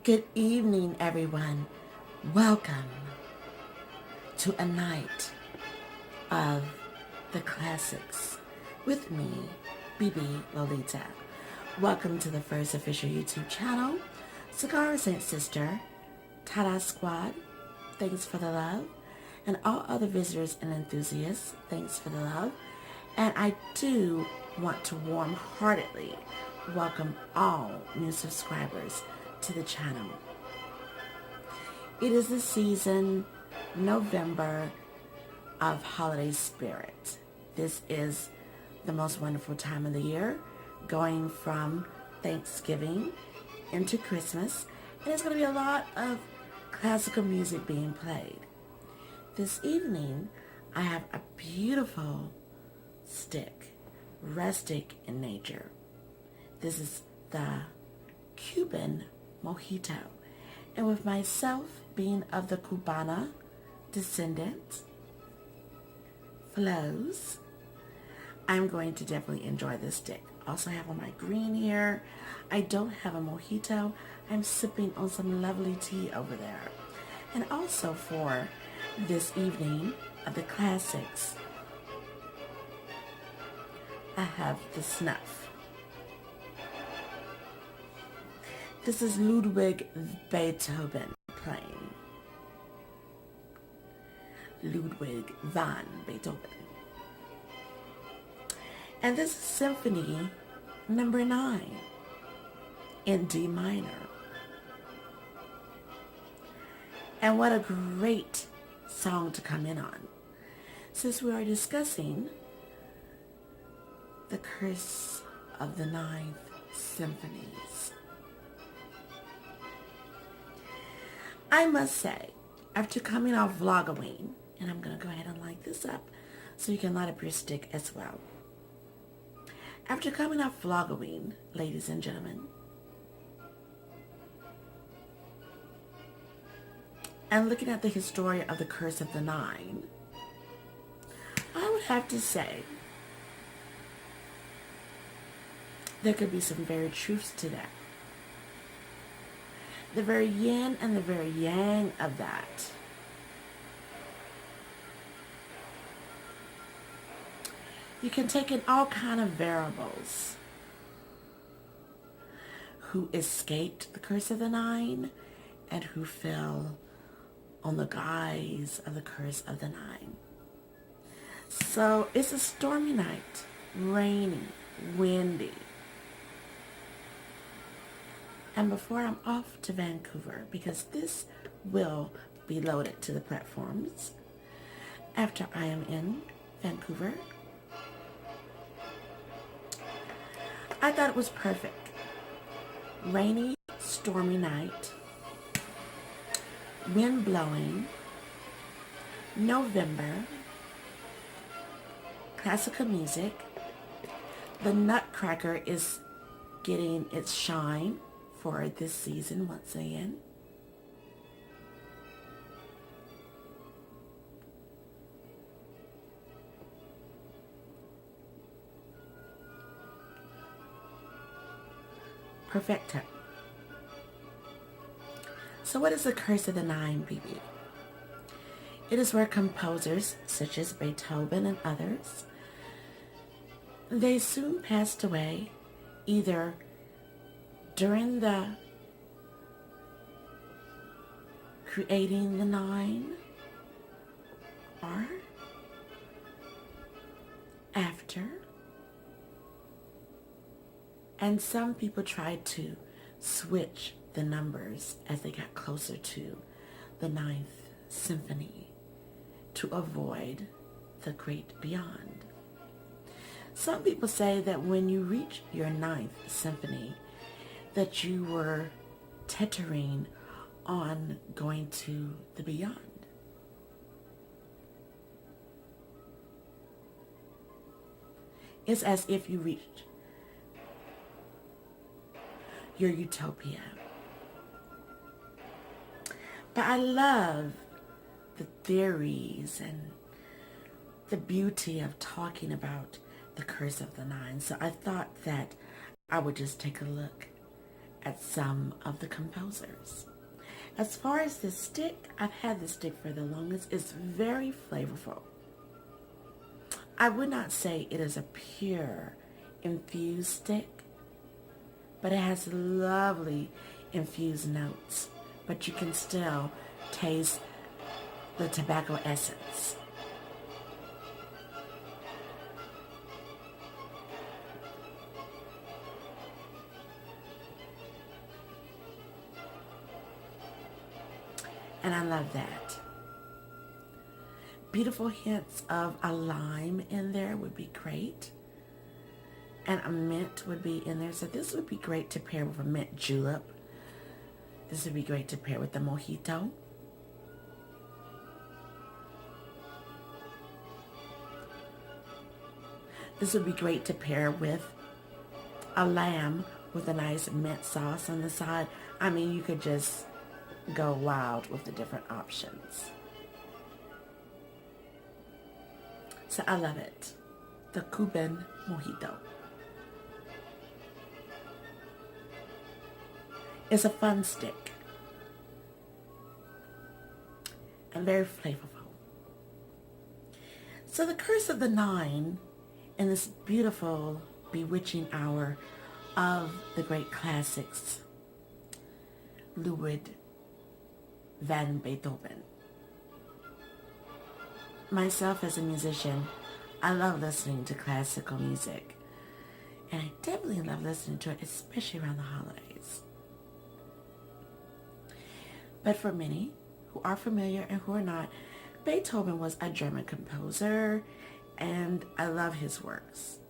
Good evening, everyone. Welcome to a night of the classics with me, BEBÉ LOLÍTA. Welcome to the first official YouTube channel, Cigara Saint Sister, TAHDAH Squad, thanks for the love, and all other visitors and enthusiasts, thanks for the love. And I do want to warm-heartedly welcome all new subscribers to the channel. It is the season, November, of holiday spirit. This is the most wonderful time of the year, going from Thanksgiving into Christmas, and there's going to be a lot of classical music being played. This evening, I have a beautiful stick, rustic in nature. This is the Cuban Mojito, and with myself being of the Cubana descendant flows, I'm going to definitely enjoy this stick. Also have on my green here. I don't have a mojito. I'm sipping on some lovely tea over there. And also for this evening of the classics, I have the snuff. This is Ludwig Beethoven playing. Ludwig van Beethoven. And this is Symphony number 9 in D minor. And what a great song to come in on, since we are discussing the Curse of the Ninth Symphonies. I must say, after coming off Vlogoween, and I'm going to go ahead and light this up so you can light up your stick as well. After coming off Vlogoween, ladies and gentlemen, and looking at the history of the Curse of the Nine, I would have to say there could be some very truths to that. The very yin and the very yang of that. You can take in all kind of variables. Who escaped the Curse of the Nine and who fell on the guise of the Curse of the Nine. So it's a stormy night, rainy, windy. And before I'm off to Vancouver, because this will be loaded to the platforms after I am in Vancouver, I thought it was perfect. Rainy, stormy night, wind blowing, November, classical music. The Nutcracker is getting its shine for this season once again. Perfecto. So what is the Curse of the Nine, BB? It is where composers such as Beethoven and others, they soon passed away either during the creating the nine or after. And some people tried to switch the numbers as they got closer to the Ninth Symphony to avoid the great beyond. Some people say that when you reach your Ninth Symphony, that you were teetering on going to the beyond. It's as if you reached your utopia. But I love the theories and the beauty of talking about the Curse of the Nine. So I thought that I would just take a look at some of the composers. As far as this stick, I've had this stick for the longest. It's very flavorful. I would not say it is a pure infused stick, but it has lovely infused notes, but you can still taste the tobacco essence. And I love that. Beautiful hints of a lime in there would be great. And a mint would be in there. So this would be great to pair with a mint julep. This would be great to pair with the mojito. This would be great to pair with a lamb with a nice mint sauce on the side. I mean, you could just go wild with the different options. So I love it. The Cuban Mojito. It's a fun stick. And very flavorful. So the Curse of the Nine in this beautiful, bewitching hour of the great classics, Ludwig van Beethoven. Myself as a musician, I love listening to classical music. And I definitely love listening to it, especially around the holidays. But for many who are familiar and who are not, Beethoven was a German composer, and I love his works.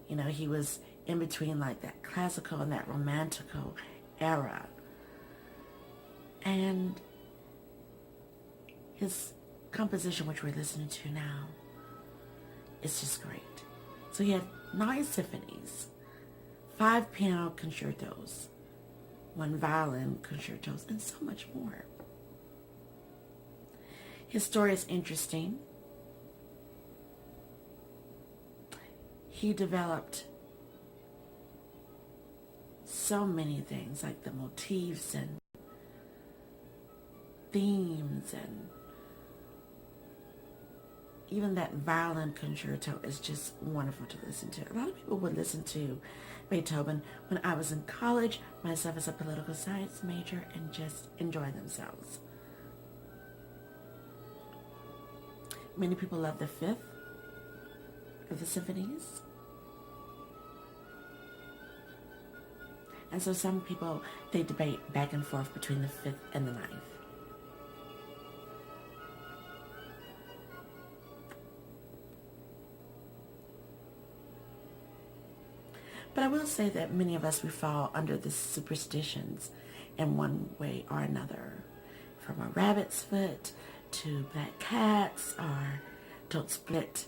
You know, he was in between like that classical and that romantical era. And his composition, which we're listening to now, is just great. So he had 9 symphonies, 5 piano concertos, 1 violin concertos, and so much more. His story is interesting. He developed so many things, like the motifs and themes, and even that violin concerto is just wonderful to listen to. A lot of people would listen to Beethoven when I was in college, myself as a political science major, and just enjoy themselves. Many people love the 5th of the symphonies. And so some people, they debate back and forth between the 5th and the 9th. But I will say that many of us, we fall under the superstitions in one way or another. From a rabbit's foot to black cats, or don't split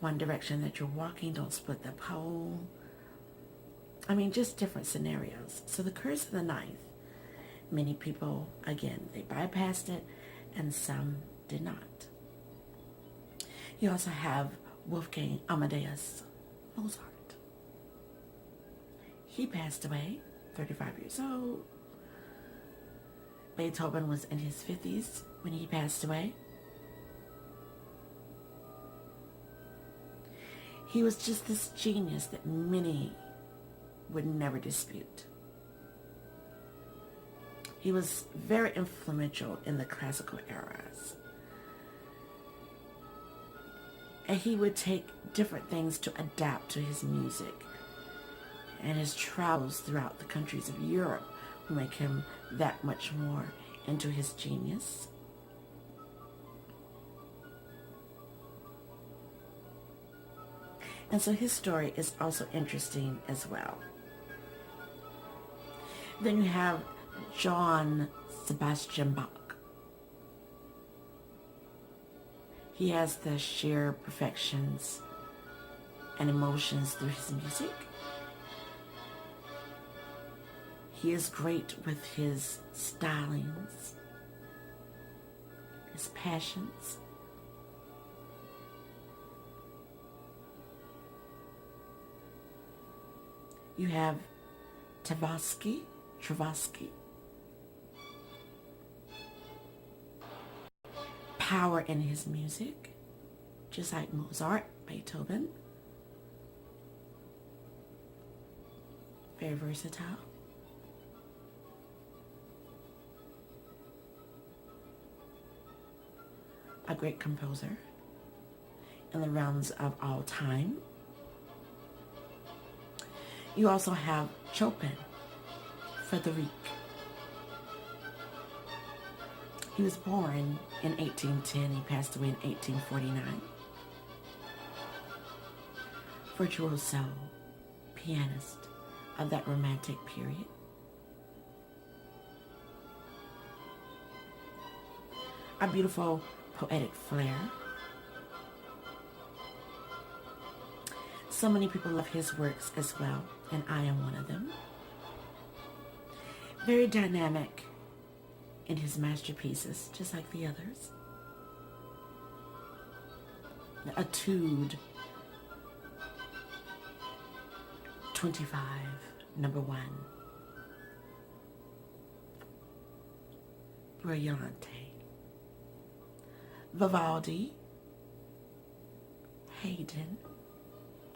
one direction that you're walking, don't split the pole. I mean, just different scenarios. So the Curse of the Ninth, many people, again, they bypassed it, and some did not. You also have Wolfgang Amadeus Mozart. He passed away, 35 years old. Beethoven was in his 50s when he passed away. He was just this genius that many would never dispute. He was very influential in the classical eras. And he would take different things to adapt to his music. And his travels throughout the countries of Europe will make him that much more into his genius. And so his story is also interesting as well. Then you have Johann Sebastian Bach. He has the sheer perfections and emotions through his music. He is great with his stylings, his passions. You have Tchaikovsky, power in his music, just like Mozart, Beethoven. Very versatile. A great composer in the realms of all time. You also have Chopin, Frédéric. He was born in 1810. He passed away in 1849. Virtuoso pianist of that romantic period. A beautiful poetic flair. So many people love his works as well, and I am one of them. Very dynamic in his masterpieces, just like the others. The Etude 25, number 1. Brillante. Vivaldi, Haydn,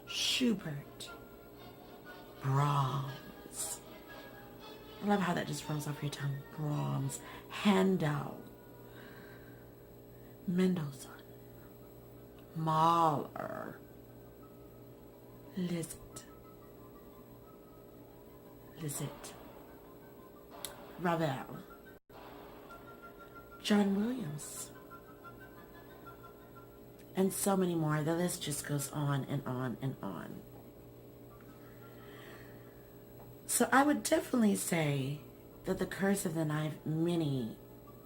Schubert, Brahms. I love how that just rolls off your tongue. Brahms, Handel, Mendelssohn, Mahler, Liszt, Ravel, John Williams, and so many more. The list just goes on and on and on. So I would definitely say that the Curse of the Ninth Many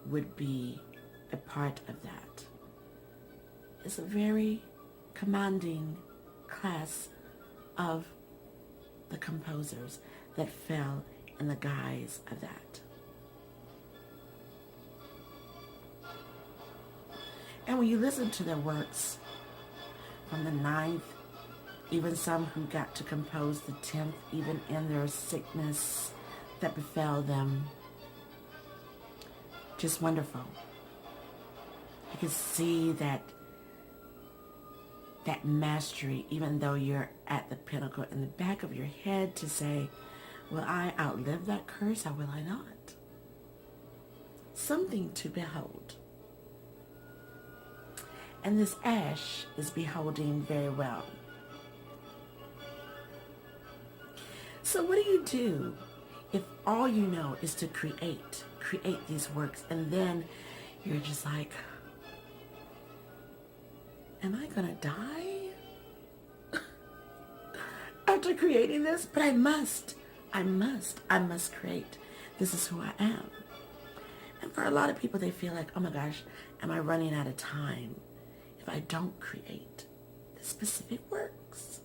would be a part of that. It's a very commanding class of the composers that fell in the guise of that. And when you listen to their works from the 9th, even some who got to compose the 10th, even in their sickness that befell them, just wonderful. You can see that mastery, even though you're at the pinnacle in the back of your head to say, will I outlive that curse or will I not? Something to behold. And this ash is beholding very well. So what do you do if all you know is to create these works, and then you're just like, am I gonna die after creating this? But I must create. This is who I am. And for a lot of people, they feel like, oh my gosh, am I running out of time if I don't create the specific works?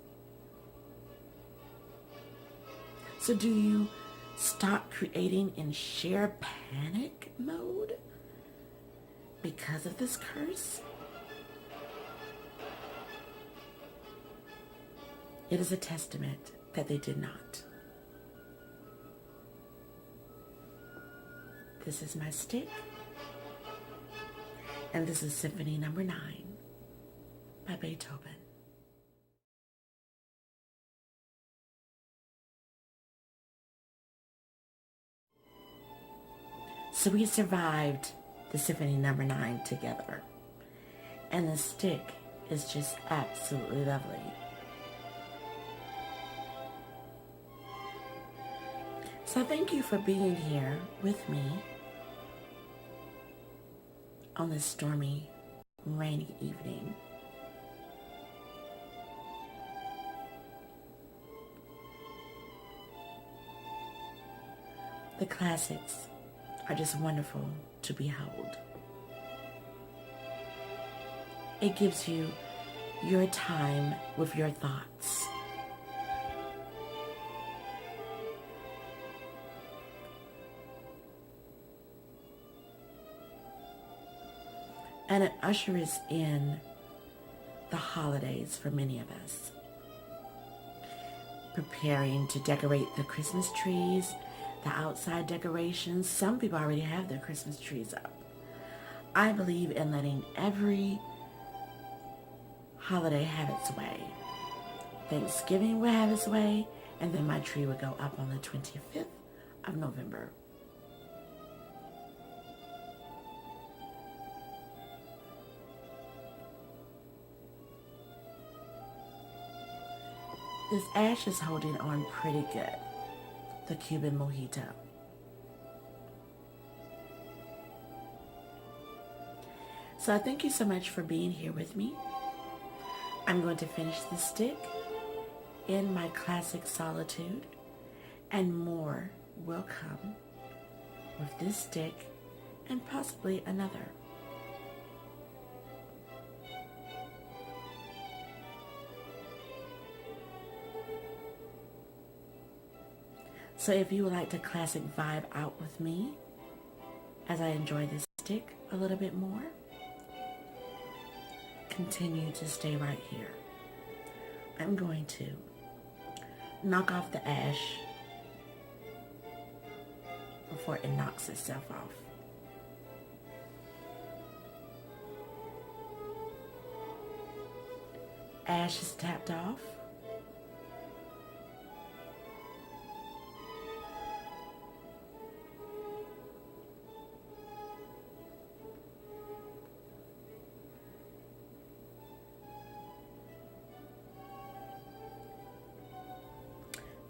So do you stop creating in sheer panic mode because of this curse? It is a testament that they did not. This is my stick, and this is Symphony number 9 by Beethoven. So we survived the Symphony number 9 together, and the stick is just absolutely lovely. So thank you for being here with me on this stormy, rainy evening. The classics are just wonderful to behold. It gives you your time with your thoughts. And it ushers in the holidays for many of us. preparing to decorate the Christmas trees, the outside decorations. Some people already have their Christmas trees up. I believe in letting every holiday have its way. Thanksgiving will have its way, and then my tree would go up on the 25th of November. This ash is holding on pretty good, the Cuban Mojito. So I thank you so much for being here with me. I'm going to finish the stick in my classic solitude, and more will come with this stick and possibly another. So if you would like to classic vibe out with me as I enjoy this stick a little bit more, continue to stay right here. I'm going to knock off the ash before it knocks itself off. Ash is tapped off.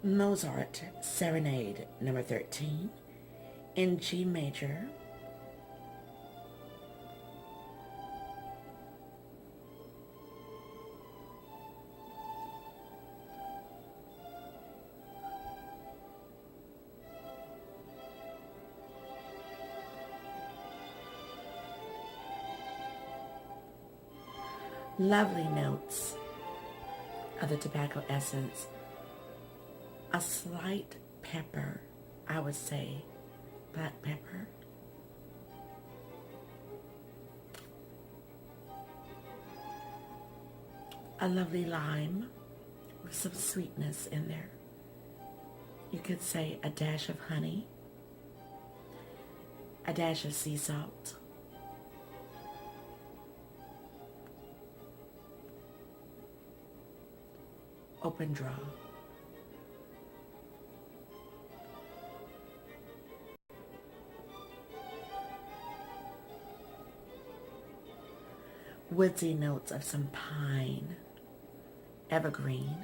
Mozart Serenade number 13 in G major. Lovely notes of the tobacco essence. A slight pepper, I would say, black pepper. A lovely lime with some sweetness in there. You could say a dash of honey, a dash of sea salt, open draw. Woodsy notes of some pine, evergreen,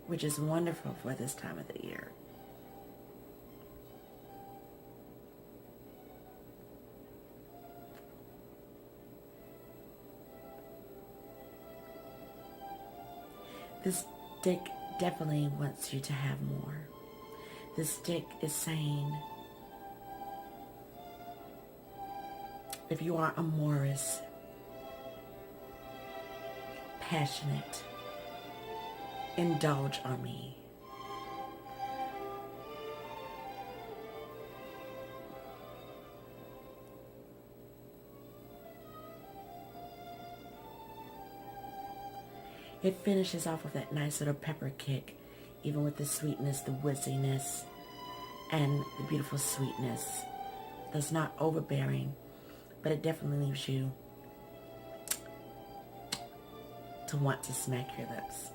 which is wonderful for this time of the year. This stick definitely wants you to have more. This stick is saying, if you are amorous, passionate, indulge on me. It finishes off with that nice little pepper kick, even with the sweetness, the woodsiness, and the beautiful sweetness. That's not overbearing, but it definitely leaves you to want to smack your lips.